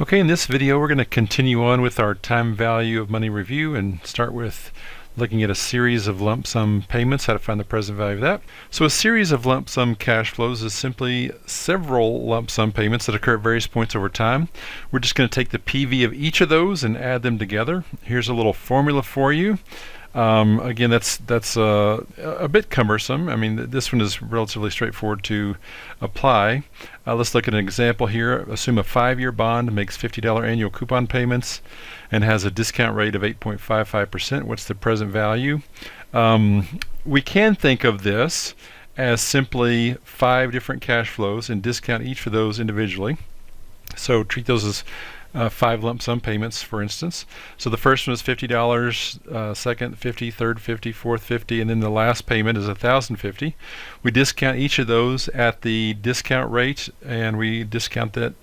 Okay, in this video we're going to continue on with our time value of money review and start with looking at a series of lump sum payments, how to find the present value of that. So a series of lump sum cash flows is simply several lump sum payments that occur at various points over time. We're just going to take the PV of each of those and add them together. Here's a little formula for you. Again, that's a bit cumbersome. I mean, this one is relatively straightforward to apply. Let's look at an example here. Assume a 5-year bond makes $50 annual coupon payments and has a discount rate of 8.55%. What's the present value? We can think of this as simply 5 different cash flows and discount each of those individually. So treat those as 5 lump sum payments, for instance. So the first one is $50, second $50, third $50, fourth $50, and then the last payment is $1,050. We discount each of those at the discount rate, and we discount the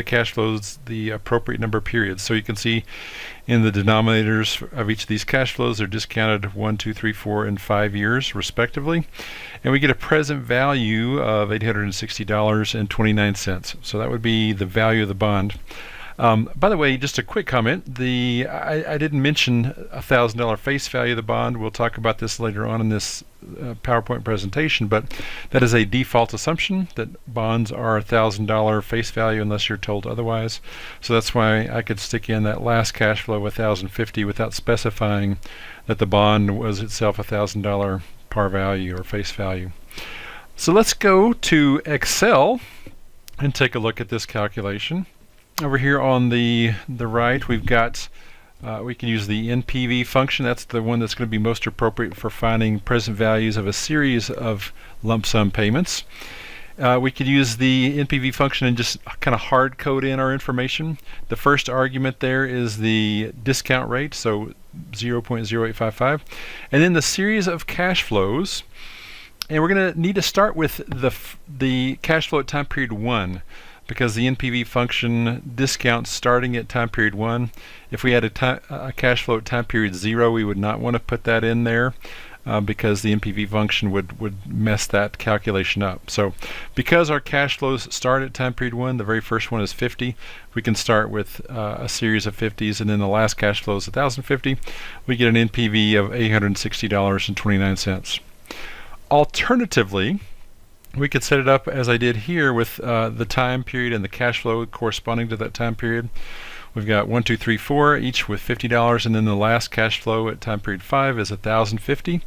cash flows the appropriate number of periods. So you can see in the denominators of each of these cash flows, they're discounted 1, 2, 3, 4, and 5 years respectively, and we get a present value of $860.29. So that would be the value of the bond. By the way, just a quick comment. I didn't mention $1,000 face value of the bond. We'll talk about this later on in this PowerPoint presentation, but that is a default assumption that bonds are $1,000 face value unless you're told otherwise. So that's why I could stick in that last cash flow of $1,050 without specifying that the bond was itself $1,000 par value or face value. So let's go to Excel and take a look at this calculation. Over here on the right, we've got we can use the NPV function. That's the one that's going to be most appropriate for finding present values of a series of lump sum payments. We could use the NPV function and just kind of hard code in our information. The first argument there is the discount rate, so 0.0855, and then the series of cash flows. And we're going to need to start with the cash flow at time period 1. Because the NPV function discounts starting at time period 1. If we had a cash flow at time period 0, we would not want to put that in there because the NPV function would mess that calculation up. So because our cash flows start at time period 1, the very first one is 50, we can start with a series of 50s, and then the last cash flow is 1,050. We get an NPV of $860.29. Alternatively, we could set it up as I did here with the time period and the cash flow corresponding to that time period. We've got 1, 2, 3, 4, each with $50, and then the last cash flow at time period 5 is $1,050.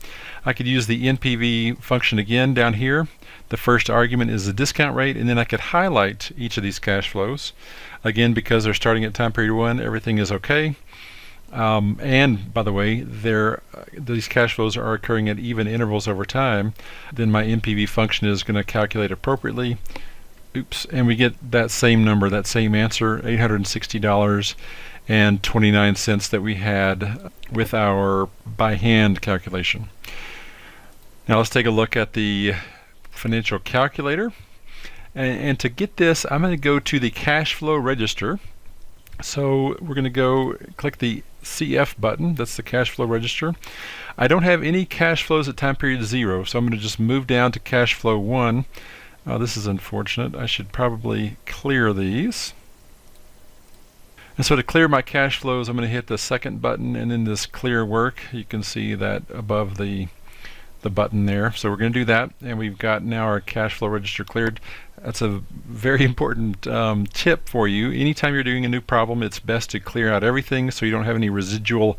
I could use the NPV function again down here. The first argument is the discount rate, and then I could highlight each of these cash flows. Again, because they're starting at time period 1, everything is okay. And by the way, these cash flows are occurring at even intervals over time. Then my NPV function is going to calculate appropriately. Oops, and we get that same number, that same answer, $860.29 that we had with our by hand calculation. Now let's take a look at the financial calculator. And to get this, I'm going to go to the cash flow register. So we're going to go click the CF button. That's the cash flow register. I don't have any cash flows at time period 0, so I'm going to just move down to cash flow 1. This is unfortunate. I should probably clear these. And so to clear my cash flows, I'm going to hit the second button and then this clear work. You can see that above the button there. So we're going to do that, and we've got now our cash flow register cleared. That's a very important tip for you. Anytime you're doing a new problem, it's best to clear out everything so you don't have any residual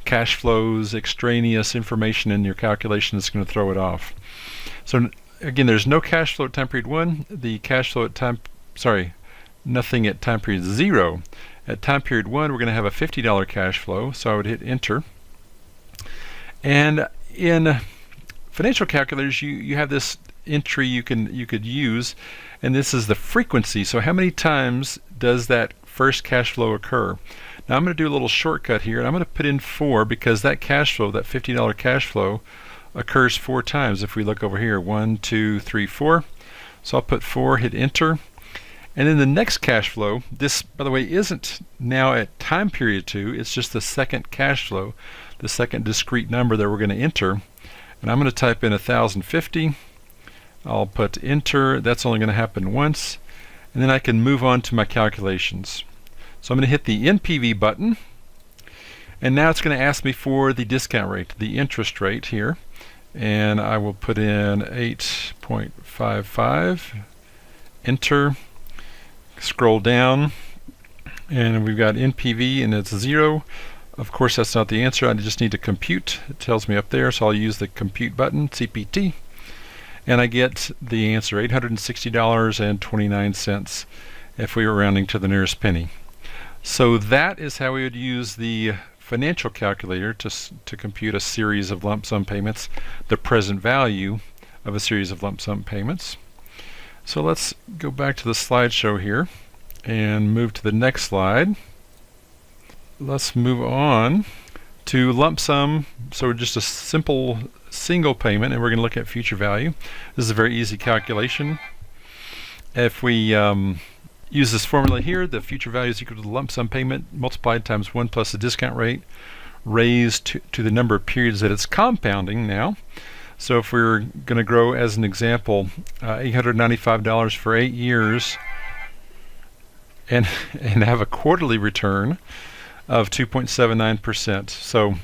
cash flows, extraneous information in your calculation that's going to throw it off. So again, there's no cash flow at time period 1. The cash flow at nothing at time period 0. At time period 1, we're going to have a $50 cash flow, so I would hit enter. And in financial calculators, you have this entry you could use, and this is the frequency. So how many times does that first cash flow occur? Now I'm going to do a little shortcut here, and I'm going to put in 4 because that cash flow, that $50 cash flow, occurs 4 times. If we look over here, 1, 2, 3, 4. So I'll put 4, hit enter. And then the next cash flow, this by the way isn't now at time period 2, it's just the second cash flow, the second discrete number that we're going to enter. And I'm going to type in 1,050. I'll put enter. That's only going to happen once. And then I can move on to my calculations. So I'm going to hit the NPV button, and now it's going to ask me for the discount rate, the interest rate here, and I will put in 8.55, enter, scroll down, and we've got NPV and it's 0. Of course that's not the answer, I just need to compute. It tells me up there, so I'll use the compute button, CPT, and I get the answer, $860.29 if we were rounding to the nearest penny. So that is how we would use the financial calculator to compute a series of lump sum payments, the present value of a series of lump sum payments. So let's go back to the slideshow here and move to the next slide. Let's move on to lump sum. So just a simple single payment, and we're going to look at future value. This is a very easy calculation. If we use this formula here, the future value is equal to the lump sum payment multiplied times 1 plus the discount rate raised to the number of periods that it's compounding now. So if we're going to grow, as an example, $895 for 8 years and have a quarterly return of 2.79%. So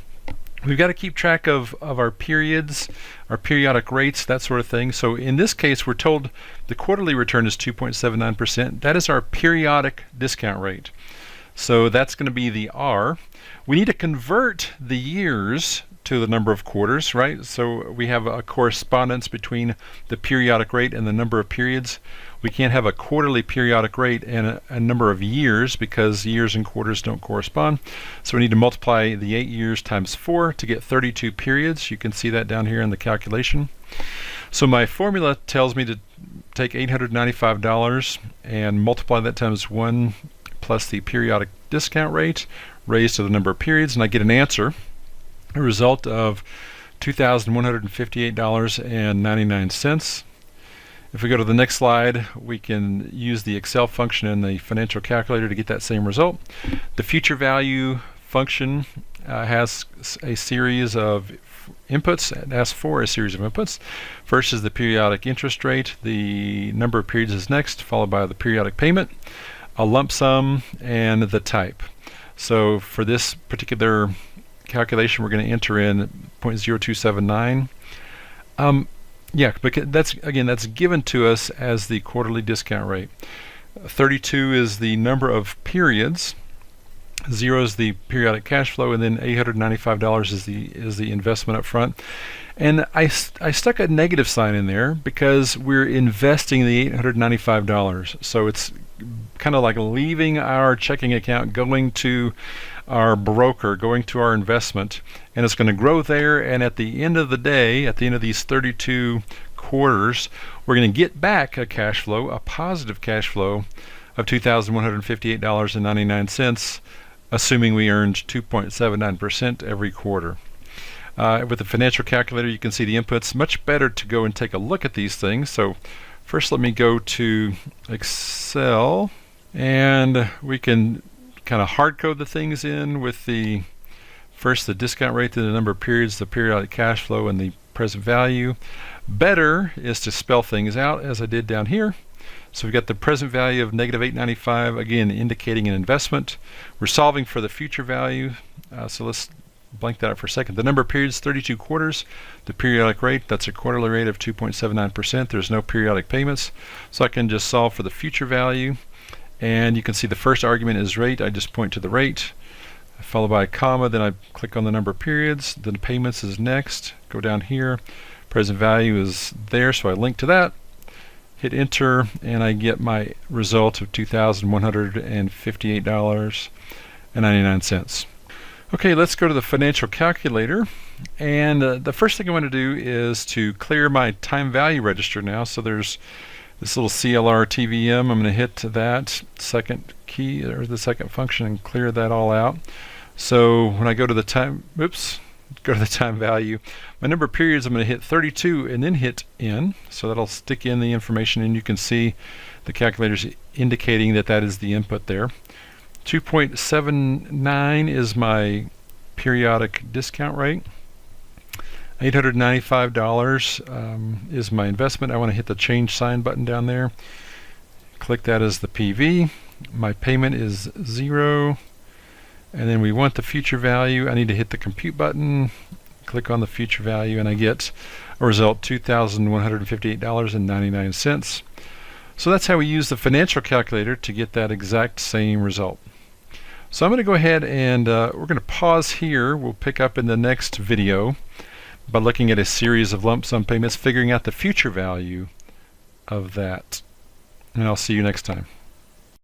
we've got to keep track of our periods, our periodic rates, that sort of thing. So in this case, we're told the quarterly return is 2.79%. That is our periodic discount rate. So that's going to be the R. We need to convert the years to the number of quarters, right? So we have a correspondence between the periodic rate and the number of periods. We can't have a quarterly periodic rate and a number of years because years and quarters don't correspond. So we need to multiply the 8 years times 4 to get 32 periods. You can see that down here in the calculation. So my formula tells me to take $895 and multiply that times 1 plus the periodic discount rate raised to the number of periods, and I get an answer, a result of $2,158.99. If we go to the next slide, we can use the Excel function in the financial calculator to get that same result. The future value function has a series of inputs. It asks for a series of inputs. First is the periodic interest rate. The number of periods is next, followed by the periodic payment, a lump sum, and the type. So for this particular calculation, we're going to enter in 0.0279. Yeah, because that's given to us as the quarterly discount rate. 32 is the number of periods. 0 is the periodic cash flow, and then $895 is the investment up front. And I stuck a negative sign in there because we're investing the $895. So it's kind of like leaving our checking account, going to our broker, going to our investment, and it's going to grow there, and at the end of the day, at the end of these 32 quarters, we're going to get back a cash flow, a positive cash flow of $2,158.99, assuming we earned 2.79% every quarter. With the financial calculator, you can see the inputs. Much better to go and take a look at these things. So first let me go to Excel, and we can kind of hard code the things in with the first the discount rate, then the number of periods, the periodic cash flow, and the present value. Better is to spell things out as I did down here. So we've got the present value of negative $895, again indicating an investment. We're solving for the future value, so let's blank that out for a second. The number of periods, 32 quarters. The periodic rate, that's a quarterly rate of 2.79%. There's no periodic payments, so I can just solve for the future value. And you can see the first argument is rate. I just point to the rate, followed by a comma, then I click on the number of periods. Then payments is next. Go down here. Present value is there, so I link to that. Hit enter, and I get my result of $2,158.99. Okay, let's go to the financial calculator. And the first thing I want to do is to clear my time value register now. So there's this little CLR TVM. I'm going to hit that second key, or the second function, and clear that all out. So when I go to the time, go to the time value, my number of periods, I'm going to hit 32 and then hit N. So that'll stick in the information, and you can see the calculator's indicating that that is the input there. 2.79 is my periodic discount rate. $895 is my investment. I want to hit the change sign button down there. Click that as the PV. My payment is 0. And then we want the future value. I need to hit the compute button, click on the future value, and I get a result, $2,158.99. So that's how we use the financial calculator to get that exact same result. So I'm going to go ahead and we're going to pause here. We'll pick up in the next video by looking at a series of lump sum payments, figuring out the future value of that. And I'll see you next time.